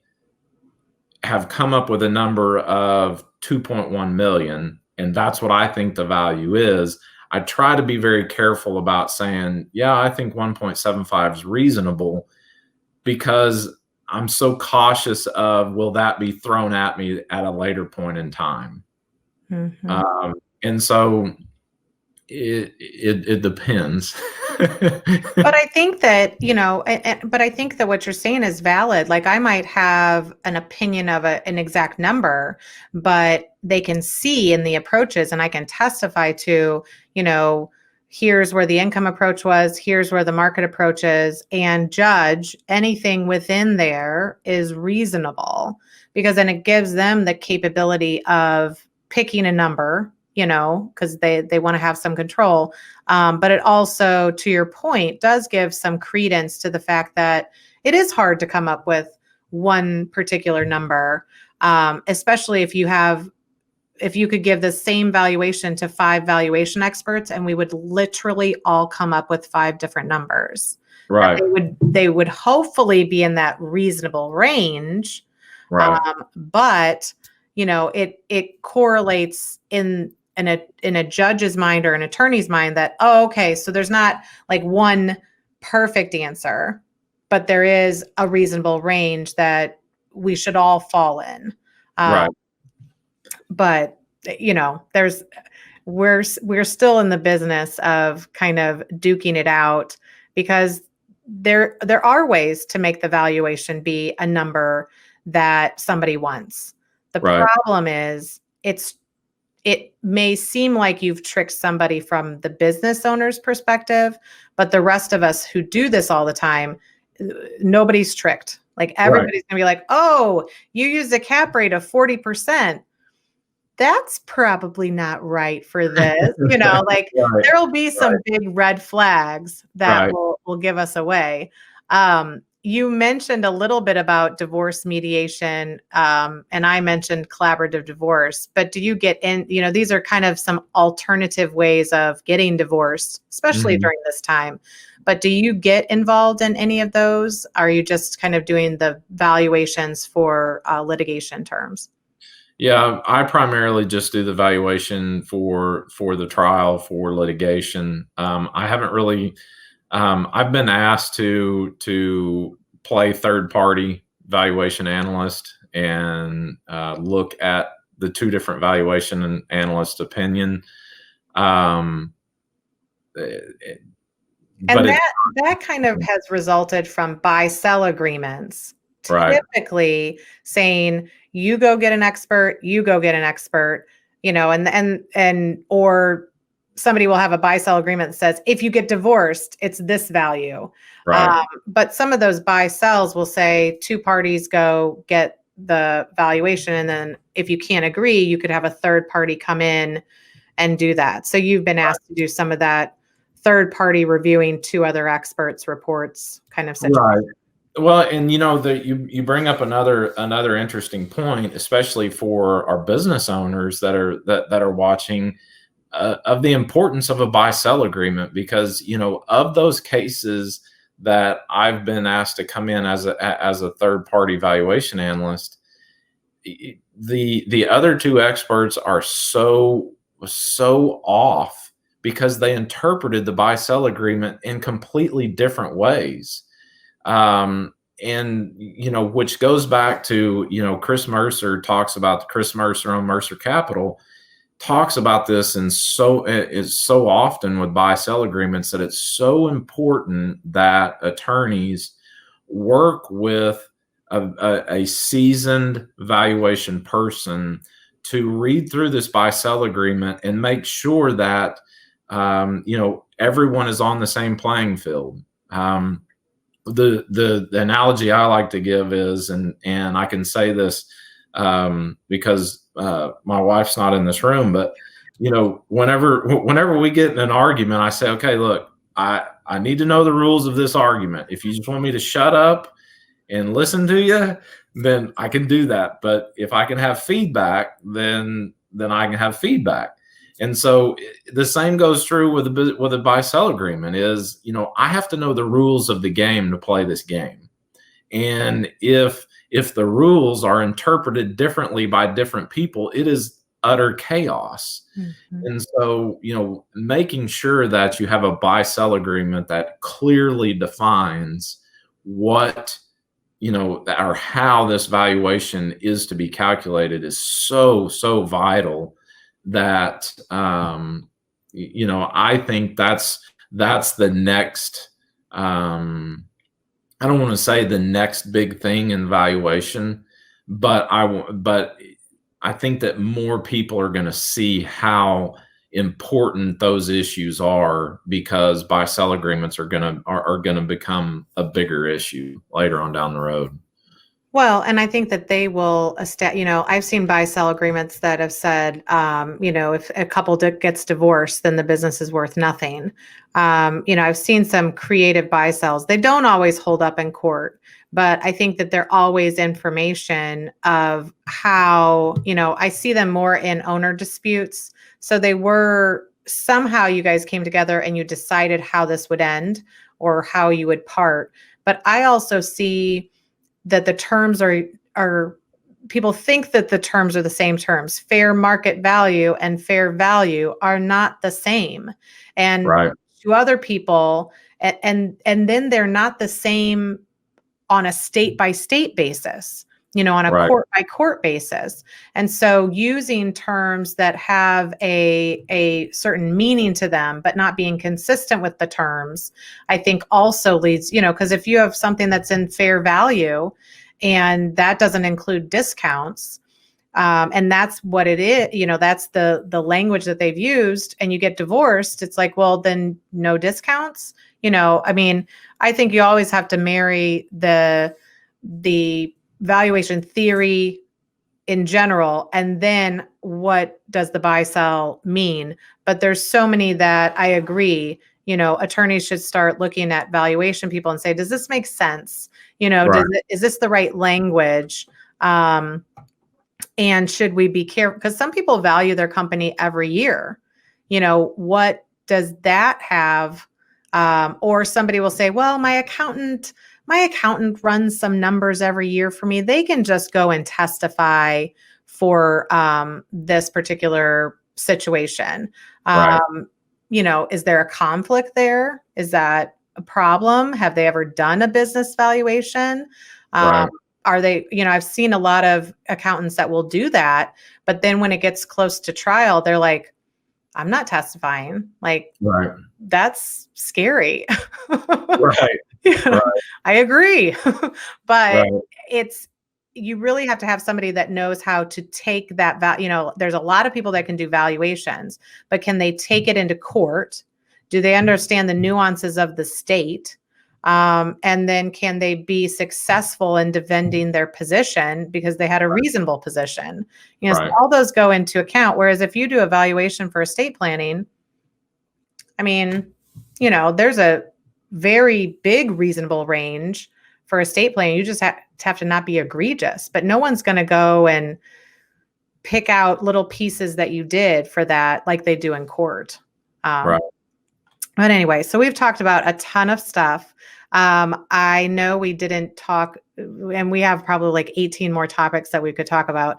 have come up with a number of 2.1 million, and that's what I think the value is, I try to be very careful about saying, yeah, I think 1.75 is reasonable, because I'm so cautious of, will that be thrown at me at a later point in time? Mm-hmm. And so It depends. But I think that, but I think that what you're saying is valid. Like I might have an opinion of an exact number, but they can see in the approaches and I can testify to, here's where the income approach was, here's where the market approach is, and judge anything within there is reasonable, because then it gives them the capability of picking a number, because they want to have some control. But it also, to your point, does give some credence to the fact that it is hard to come up with one particular number, especially if you could give the same valuation to 5 valuation experts and we would literally all come up with 5 different numbers. Right. They would hopefully be in that reasonable range. Right. But it correlates in a judge's mind or an attorney's mind that, okay, so there's not like one perfect answer, but there is a reasonable range that we should all fall in. Right. But we're still in the business of kind of duking it out, because there are ways to make the valuation be a number that somebody wants. The problem is it may seem like you've tricked somebody from the business owner's perspective, but the rest of us who do this all the time, nobody's tricked. Like everybody's going to be like, oh, you used a cap rate of 40%. That's probably not right for this. There'll be some big red flags that will give us away. You mentioned a little bit about divorce mediation, and I mentioned collaborative divorce, but do you get in, these are kind of some alternative ways of getting divorced, especially during this time. But do you get involved in any of those? Are you just kind of doing the valuations for litigation terms? Yeah, I primarily just do the valuation for the trial, for litigation. I haven't really. I've been asked to play third-party valuation analyst and look at the 2 different valuation and analyst opinion. And that kind of has resulted from buy-sell agreements. Typically saying, you go get an expert, or somebody will have a buy-sell agreement that says, if you get divorced, it's this value. But some of those buy-sells will say 2 parties go get the valuation. And then if you can't agree, you could have a third party come in and do that. So you've been asked to do some of that third party reviewing 2 other experts' reports kind of situation. Right. Well, and you bring up another interesting point, especially for our business owners that are watching, of the importance of a buy-sell agreement, because of those cases that I've been asked to come in as a third-party valuation analyst, the other 2 experts are so off because they interpreted the buy-sell agreement in completely different ways. And which goes back to Chris Mercer talks about the Chris Mercer on Mercer Capital talks about this, and it's so often with buy-sell agreements that it's so important that attorneys work with a seasoned valuation person to read through this buy-sell agreement and make sure that everyone is on the same playing field. The analogy I like to give is, and I can say this because my wife's not in this room, but whenever we get in an argument, I say, okay, look, I need to know the rules of this argument. If you just want me to shut up and listen to you, then I can do that. But if I can have feedback, then I can have feedback. And so the same goes true with a buy-sell agreement is, I have to know the rules of the game to play this game. And if the rules are interpreted differently by different people, it is utter chaos. Mm-hmm. And so, making sure that you have a buy-sell agreement that clearly defines what, or how this valuation is to be calculated is so vital that, I think that's the next, I don't want to say the next big thing in valuation, but I think that more people are going to see how important those issues are, because buy-sell agreements are going to become a bigger issue later on down the road. Well, and I think that they will, I've seen buy-sell agreements that have said, if a couple gets divorced, then the business is worth nothing. I've seen some creative buy-sells. They don't always hold up in court, but I think that they're always information of how, I see them more in owner disputes. So they were, somehow you guys came together and you decided how this would end or how you would part. But I also see that the terms are people think that the terms are the same terms. Fair market value and fair value are not the same. And to other people, and then they're not the same on a state by state basis, on a court by court basis. And so using terms that have a certain meaning to them, but not being consistent with the terms, I think also leads, because if you have something that's in fair value and that doesn't include discounts, and that's what it is, that's the language that they've used, and you get divorced, it's like, well, then no discounts. I think you always have to marry the valuation theory in general, and then what does the buy sell mean? But there's so many that I agree, attorneys should start looking at valuation people and say, does this make sense? Is this the right language? And should we be careful? Because some people value their company every year. What does that have? Or somebody will say, well, my accountant runs some numbers every year for me. They can just go and testify for this particular situation. Is there a conflict there? Is that a problem? Have they ever done a business valuation? Are they, I've seen a lot of accountants that will do that, but then when it gets close to trial, they're like, I'm not testifying. Like, that's scary. I agree. But you really have to have somebody that knows how to take that there's a lot of people that can do valuations, but can they take it into court? Do they understand the nuances of the state? And then can they be successful in defending their position because they had a reasonable position? So all those go into account. Whereas if you do a valuation for estate planning, there's a very big reasonable range for estate planning. You just have to not be egregious, but no one's going to go and pick out little pieces that you did for that like they do in court. But anyway, so we've talked about a ton of stuff. I know we didn't talk, and we have probably like 18 more topics that we could talk about,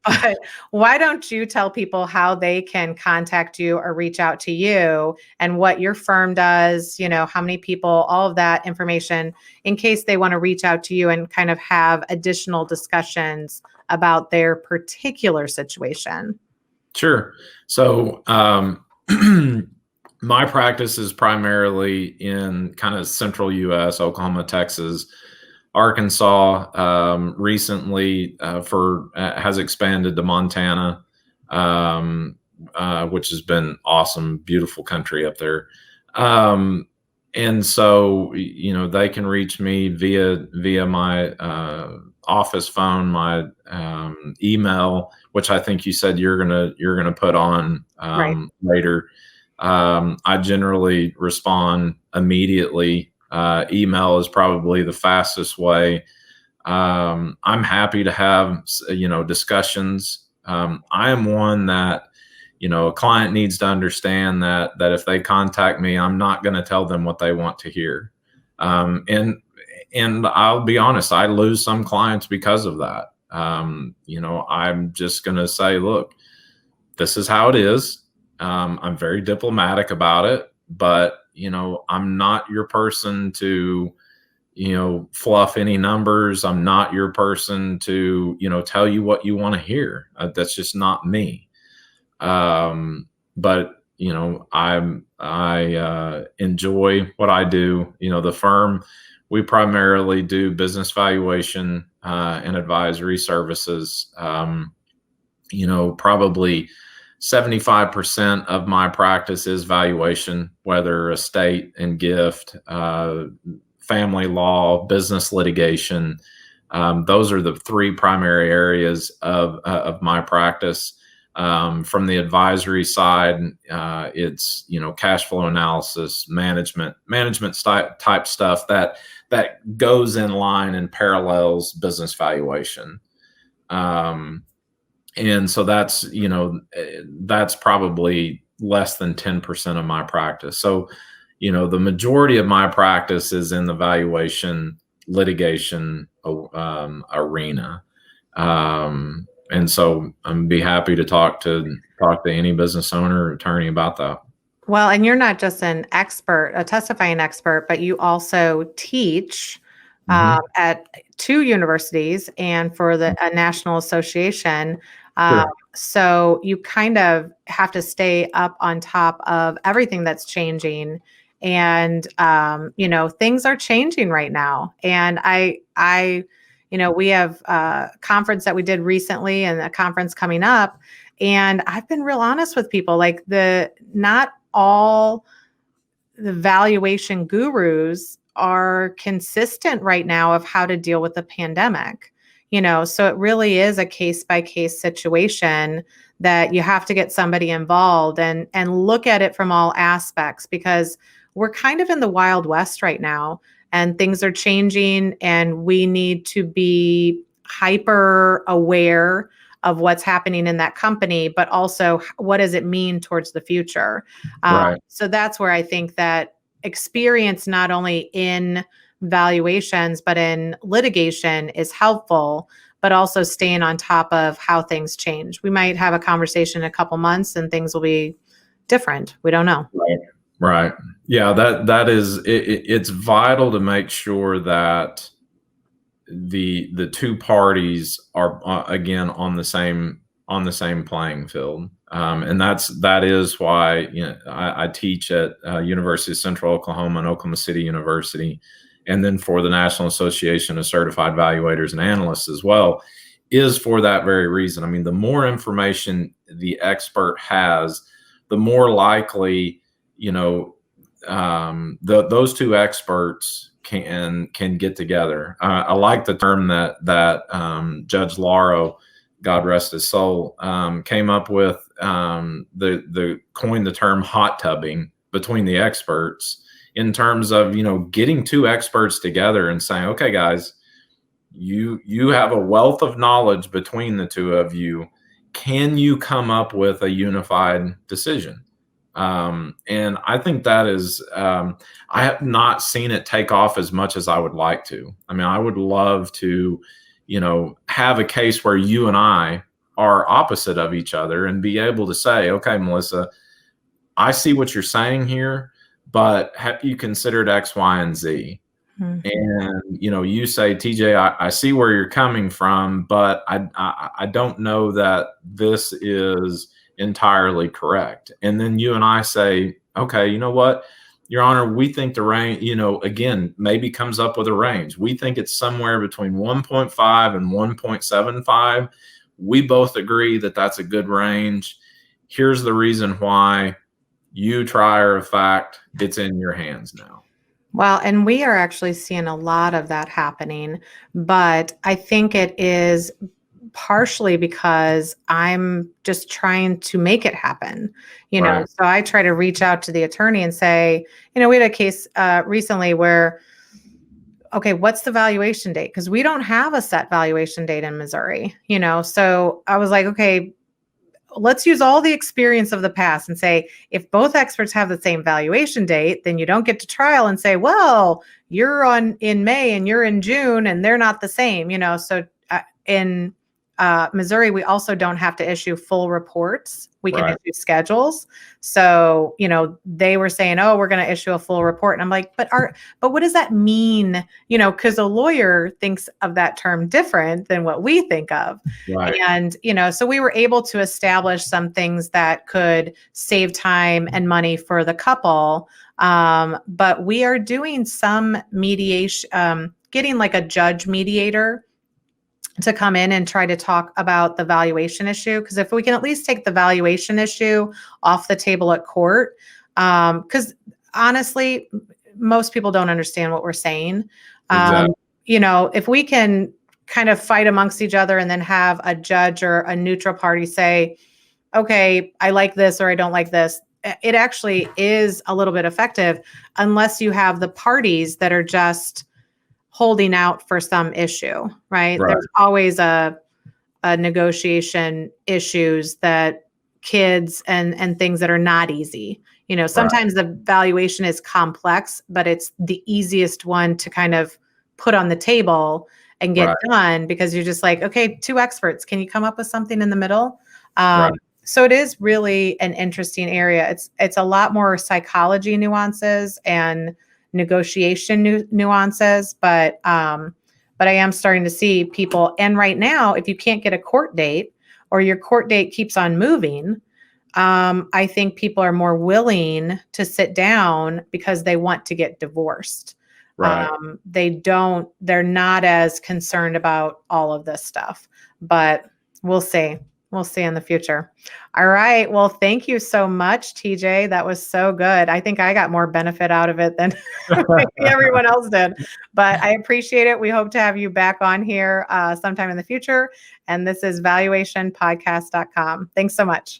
but why don't you tell people how they can contact you or reach out to you and what your firm does, how many people, all of that information in case they want to reach out to you and kind of have additional discussions about their particular situation. Sure. So, my practice is primarily in kind of central U.S., Oklahoma, Texas, Arkansas. Recently, has expanded to Montana, which has been awesome, beautiful country up there. And so, they can reach me via my office phone, my email, which I think you said you're gonna put on later. I generally respond immediately. Email is probably the fastest way. I'm happy to have, discussions. I am one that, a client needs to understand that if they contact me, I'm not going to tell them what they want to hear. And I'll be honest, I lose some clients because of that. I'm just going to say, look, this is how it is. I'm very diplomatic about it, but, I'm not your person to, fluff any numbers. I'm not your person to, tell you what you want to hear. That's just not me. But, I enjoy what I do. The firm, we primarily do business valuation and advisory services. Probably 75% of my practice is valuation, whether estate and gift, family law, business litigation. Those are the three primary areas of my practice. From the advisory side, it's cash flow analysis, management type stuff that goes in line and parallels business valuation. And so that's probably less than 10% of my practice. So, the majority of my practice is in the valuation litigation arena. And so I'm be happy to talk to any business owner or attorney about that. Well, and you're not just a testifying expert, but you also teach at 2 universities and for a national association. Sure. So you kind of have to stay up on top of everything that's changing. And, things are changing right now. And we have a conference that we did recently and a conference coming up. And I've been real honest with people, like not all the valuation gurus are consistent right now of how to deal with the pandemic. So it really is a case by case situation that you have to get somebody involved and look at it from all aspects, because we're kind of in the Wild West right now and things are changing and we need to be hyper aware of what's happening in that company, but also what does it mean towards the future? Right. So that's where I think that experience, not only in valuations, but in litigation is helpful, but also staying on top of how things change. We might have a conversation in a couple months and things will be different. We don't know. Right. Yeah, that is, it's vital to make sure that the two parties are again on the same playing field. And that is why I teach at University of Central Oklahoma and Oklahoma City University, and then for the National Association of Certified Valuators and Analysts as well, is for that very reason. I mean, the more information the expert has, the more likely those two experts can get together. I like the term that Judge Lauro, God rest his soul, came up with, the coined the term hot tubbing between the experts, in terms of getting two experts together and saying, okay, guys, you have a wealth of knowledge between the two of you. Can you come up with a unified decision? And I think that is, I have not seen it take off as much as I would like to. I mean, I would love to, have a case where you and I are opposite of each other and be able to say, okay, Melissa, I see what you're saying here, but have you considered X, Y, and Z? Mm-hmm. And, you say, TJ, I see where you're coming from, but I don't know that this is entirely correct. And then you and I say, okay, you know what, Your Honor, we think the range, again, maybe comes up with a range. We think it's somewhere between 1.5 and 1.75. We both agree that that's a good range. Here's the reason why. You trier of fact, it's in your hands now. Well, and we are actually seeing a lot of that happening, but I think it is partially because I'm just trying to make it happen, Right. So I try to reach out to the attorney and say, we had a case recently where, okay, what's the valuation date? Because we don't have a set valuation date in Missouri, so I was like, okay, let's use all the experience of the past and say, if both experts have the same valuation date, then you don't get to trial and say, well, you're in May and you're in June and they're not the same, so in Missouri, we also don't have to issue full reports. We can issue schedules. So, they were saying, oh, we're going to issue a full report. And I'm like, but what does that mean? Because a lawyer thinks of that term different than what we think of. Right. And, so we were able to establish some things that could save time and money for the couple. But we are doing some mediation, getting like a judge mediator to come in and try to talk about the valuation issue. Because if we can at least take the valuation issue off the table at court, because honestly, most people don't understand what we're saying. Exactly. If we can kind of fight amongst each other and then have a judge or a neutral party say, okay, I like this or I don't like this, it actually is a little bit effective, unless you have the parties that are just holding out for some issue, right? There's always a negotiation issues that kids and things that are not easy. Sometimes the valuation is complex, but it's the easiest one to kind of put on the table and get done, because you're just like, okay, two experts, can you come up with something in the middle? So it is really an interesting area. It's a lot more psychology nuances and negotiation nuances, but I am starting to see people. And right now, if you can't get a court date or your court date keeps on moving, I think people are more willing to sit down because they want to get divorced. They're not as concerned about all of this stuff, but we'll see. We'll see in the future. All right. Well, thank you so much, TJ. That was so good. I think I got more benefit out of it than maybe everyone else did, but I appreciate it. We hope to have you back on here sometime in the future. And this is valuationpodcast.com. Thanks so much.